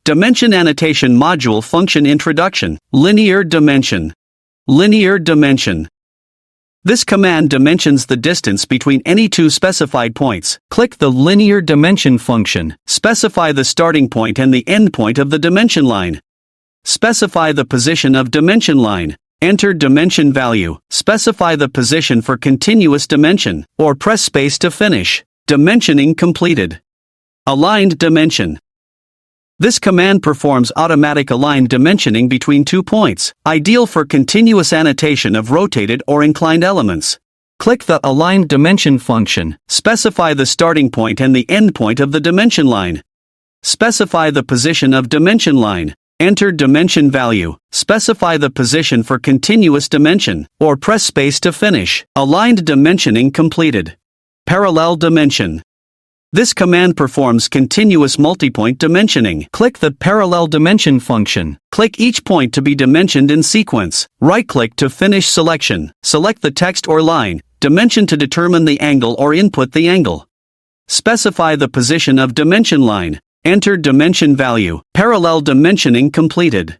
Dimension Annotation Module Function Introduction. Linear Dimension. Linear Dimension. This command dimensions the distance between any two specified points. Click the Linear Dimension function. Specify the starting point and the end point of the dimension line. Specify the position of dimension line. Enter dimension value. Specify the position for continuous dimension, or press space to finish. Dimensioning completed. Aligned dimension. This command performs automatic aligned dimensioning between 2 points, ideal for continuous annotation of rotated or inclined elements. Click the Aligned Dimension function. Specify the starting point and the end point of the dimension line. Specify the position of dimension line. Enter dimension value. Specify the position for continuous dimension, or press space to finish. Aligned dimensioning completed. Parallel dimension. This command performs continuous multipoint dimensioning. Click the Parallel Dimension function. Click each point to be dimensioned in sequence. Right-click to finish selection. Select the text or line. Dimension to determine the angle or input the angle. Specify the position of dimension line. Enter dimension value. Parallel dimensioning completed.